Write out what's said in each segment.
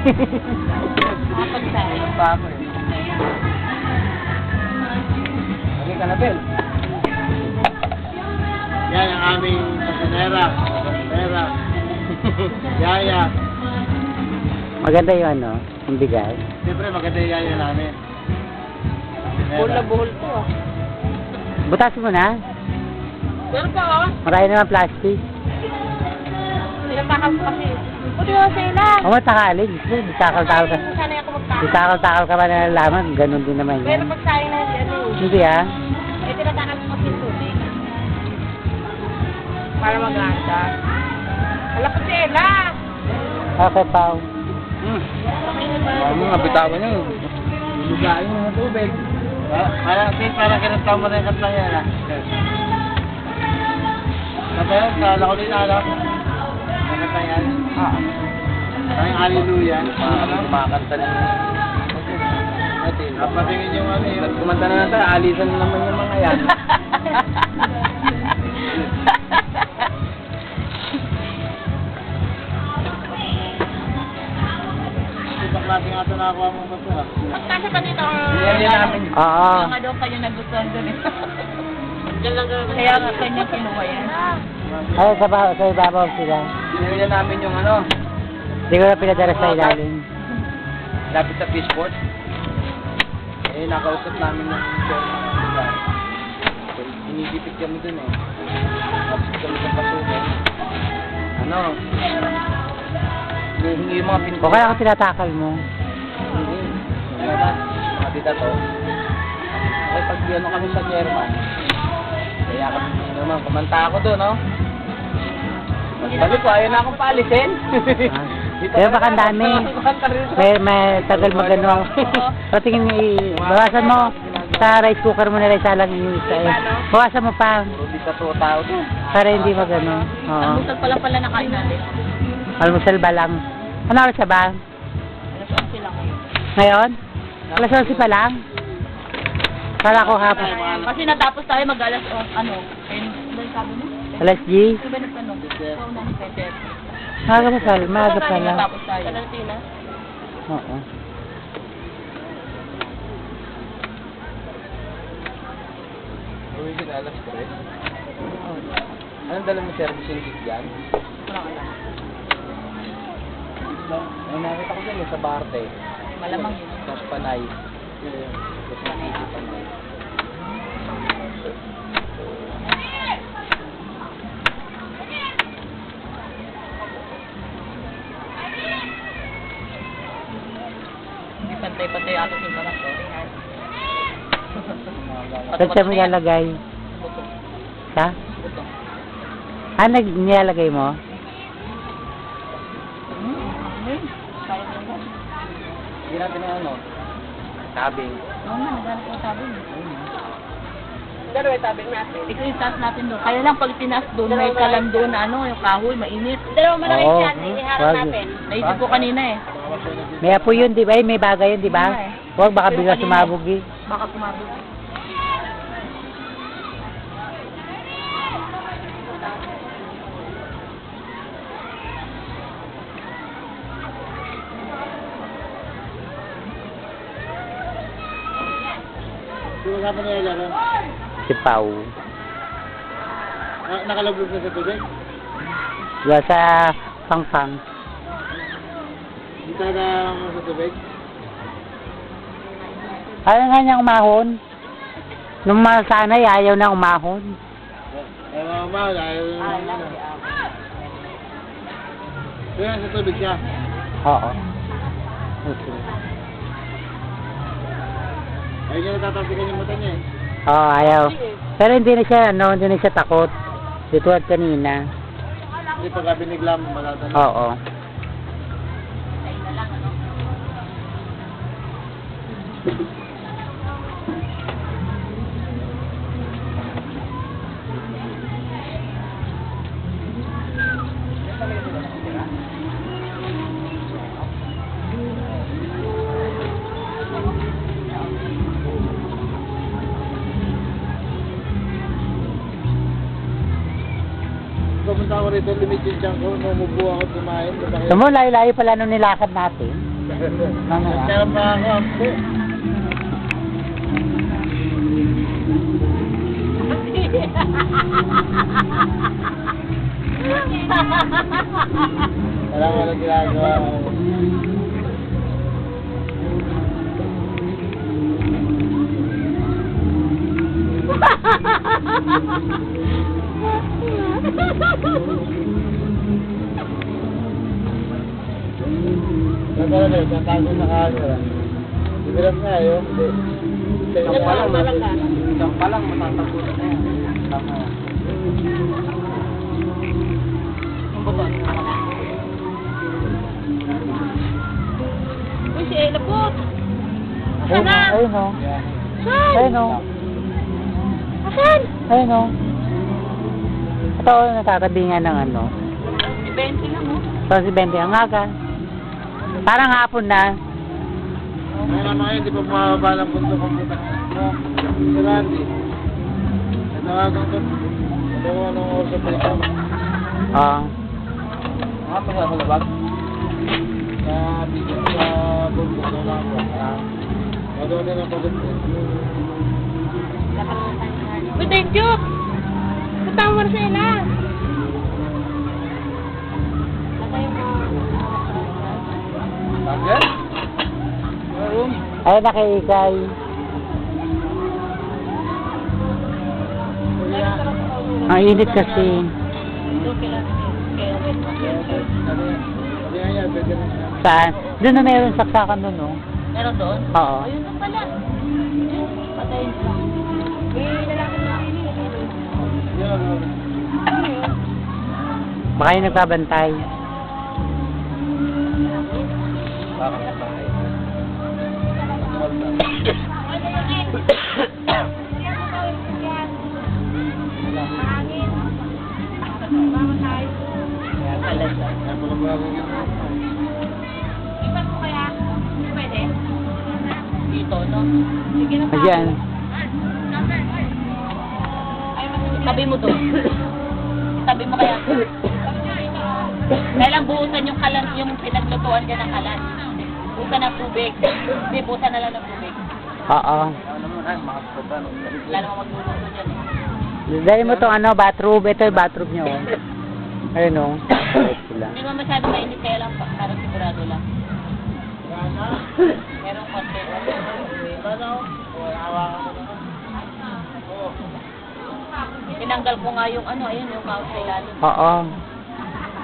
Nakapagsahin pa ako eh. Hindi ka na, Bel. Yan ang aming pasinera. Yaya. Maganda yung ano, yung bigas. Siyempre maganda yung yaya namin. Buhol na buhol to ah. Butasin mo na. Pero pa oh. Marami naman plastic. Nilatakan ko kasi. Puti mo sila. O, matakali. Disakal-takal ka. Sanay ako magtakal. Disakal-takal ka ba na nalaman? Ganun din naman Pero yan. pag sayang na yan eh. Hindi ah. Eh, tinatakan ko kasi yung tubig. Para maglasa. Wala po sila. Okay, Pao. Ano nga, bitawan nyo. Lugain mo ng tubig. Para kinanta mo na yung kantang yan ah. Kapag kala ko din alam. Ang kanta yan. Ang hallelujah. Kumakanta na. Patingin yung ano yun. Kumanta na natin, alisan na naman yung mga yan. Ibang klase nga ito nakakuha mong bato ah. Magkasa pa dito. Oo. Kaya nga daw kayo nagustuhan doon eh. Kaya nga kanya kinuha yan. Ay, sa ibabaw sila. Sinili namin yung ano. Hindi ko na pinadala sa ilalim. Lapit sa fishport. Eh, nakausap namin ng chairman ng lugar. Inigipit kami dun eh. Tapos kami sa pasukan. Ano? Hindi yung mga pinto. O kaya kung tinatakal mo. Hindi. Mga dita to. Okay, pag ano kami sa chairman. Kaya kami naman, kumanta ako dun, no? Sabi ko, ayaw na akong paalisin. Pero baka ang dami. May tagal mo gano'n. O tingin, bawasan mo. Sa rice cooker mo nila isa lang yung isa eh. Bawasan mo pa. Puro di ka to tao dun. Para hindi magano. Oo. Almusal pala nakain natin. Almusal ba lang? Ano oras na ba? Alas 11 lang eh. Ngayon? Alas 11 pa lang? Kala ko hapon. Kasi natapos tayo mag-alas ano. Ano sabi mo? Alas G? Ito ba nagtanong? Oo, na ni Peter. Maaga pa lang. Natapos tayo. Sa Latina? Oo. Uwi ka na alas 3. Anong dala mo service yung kit yan? Wala ka lang. Ay, nakita ko dyan sa Barte. Malamang yun. Tapos Panay. Tapos nakita Panay. Hindi pantay-pantay ato yung parang sorry. Saan siya mo nilalagay? Buto. Ha? Buto. Ah, nilalagay mo? Sayang lang ba? Hindi natin na ano. Tabing. Oo nga, naghanap ko sabi mo. Pero may tabing natin. Ito yung taas natin doon. Kaya lang pag tinaas doon, may kalan doon na ano, yung kahoy, mainit. Oo, wag. Naisip ko kanina eh. May apoy yun, di ba? May bagay yun, di ba? Huwag, baka Pero bigla kanina, sumabog eh. Baka sumabog. Sino kasama niya laro? Si Pau. Nakalaglag na sa tubig? Diba sa pangpang. Hindi talaga mo sa tubig? Ayaw nga niya umahon. Nung masanay, ayaw na umahon. Eh, mama, ayaw na. Kaya sa tubig siya. Oo. Okay. Ayaw niya natatapikan yung mata niya eh. Oo, ayaw. Pero hindi na siya, ano, hindi na siya takot. Dito at kanina. Hindi pagka binigla mo, malata na. Oo. Pumunta ako rito, limit yung tiyan ko, numubo ako kumain. Sumo, layo-layo pala nung nilakad natin. Mamaya. Sarap na ako. Alam mo anong ginagawa ko. Nagkala na, tatago sa camera. Hirap nga yun. Isang pa lang, matatago na yan. Tama. Ang buton. Uy, si Ella po. Asan na? Ayun o. Saan? Ayun o. Asan? Ayun o. Ito natatabingan ng ano. Si Benji lang mo. So si Bente, ang aga. Parang hapon na. Ay naman yun, di pa bumababa ng bundok ang putak mo. Si Randy. Natawagan ko. Natawagan ng oras sa dito. Oo. Mga pa sa labag. Sa bigyan sa bundok na lang ako. Madon din ang pagod ko. Uy, thank you. Katama mo na sa Ella. Bakit? Meron. Ayun na kay Ikay. Ang init kasi. Sabi nga yan, pwede na siya. Saan? Doon na meron saksakan doon, no? Meron doon? Oo. Ayun na pala. Patayin ko. Lalaki na Yan. Baka yung nagpabantay. Bakit na tayo? Dito, no? Sige na pa. Ayan. Tabi mo doon. Tabi mo kaya. Kailang buhusan yung kalan, yung pinaglutuan dyan ng kalan. Buhusan ng tubig. Hindi, buhusan na lang ng tubig. Oo. Ano mo na, mga puta. Wala namang magluluto dyan. Dahil mo itong ano, bathroom. Ito yung bathroom nyo. Ayun, no? Ayun sila. Hindi naman masyado mainit, kaya lang parang sigurado lang. Merong konti. Tinanggal ko nga yung ano, ayun, yung mouse sa ilalim. Oo.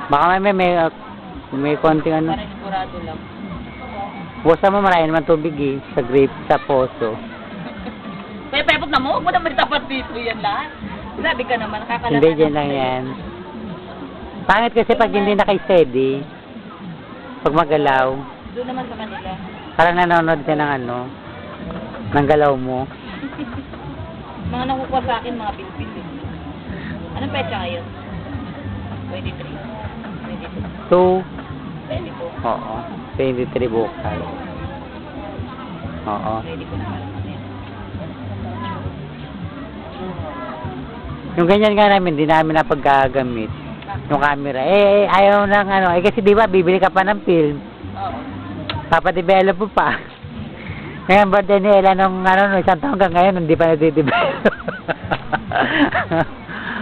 Baka may konting ano. Parang sigurado lang. Busa mo marami naman tubig eh. Sa grape, sa poso. Kaya pepot na mo, huwag mo naman tapat dito yan lahat. Grabe ka naman, nakakalata. Hindi dyan lang yan. Pangit kasi pag hindi naka-steady. Pag magalaw. Doon naman sa kanila. Parang nanonood ka ng ano. Ng galaw mo. Mga nakukuha sa akin, mga bilbil eh. Anong petsa ngayon? 23. 22. 2. Pwede po. Oo. 23 bukas. Oo. Pwede po naman. Yung ganyan nga namin, di namin napaggagamit. Yung camera. Ayaw nang ano. Kasi di ba, bibili ka pa ng film. Oo. Papadevelop mo pa. Ngayon, birthday ni Ella nung ano, isang taon hanggang ngayon, hindi pa nadidevelop.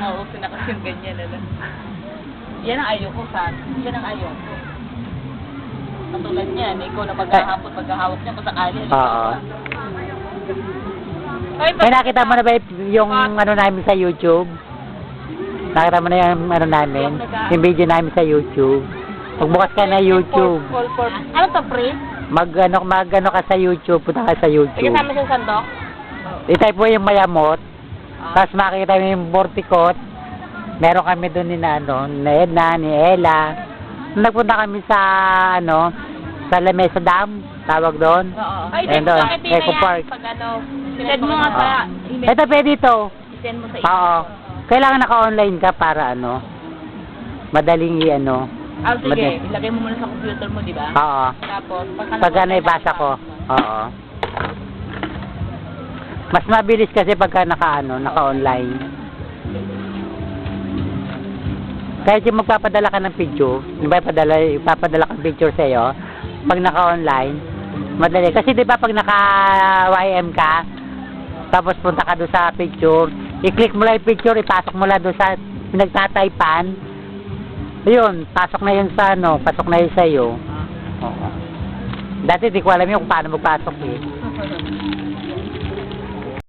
Oo, kasi yung ganyan na lang. Yan ang ayaw ko sa yan ang ayaw ko. Katulad niyan, ikaw na maghahapon, maghahawak niya kung sakali. Oo. Ay, May nakita mo na ba yung ano namin sa YouTube? Nakita mo na yung ano namin? Yung video namin sa YouTube? Magbukas ka na YouTube. Ano to, pre? Mag ka sa YouTube, punta ka sa YouTube. Kasama siyang sandok? I-type mo yung mayamot. Tapos makikita mo yung Vorticot. Meron kami doon ni na, ano, ni Edna, ni Ella. Nagpunta kami sa ano, sa Lamesa Dam, tawag doon. Oo. Ay, Ayun doon, Eco Park. Pag ano, send mo nga sa email. Ito pwede ito. Send mo sa email. Oo. Kailangan naka-online ka para ano, madaling i-ano. Ah, sige. Ilagay mo muna sa computer mo, di ba? Oo. Tapos, Pagka naibasa ko. Oo. Mas mabilis kasi pagka naka-online. Kahit yung magpapadala ka ng picture, ipapadala kang picture sa'yo, pag naka-online. Madali. Kasi di ba pag naka-YM ka, tapos punta ka doon sa picture, i-click mo lang yung picture, ipasok mo lang doon sa pinagtataypan. Ayun, pasok na yun sa ano, pasok na yun sa'yo. Oo. Dati di ko alam yun kung paano magpasok eh.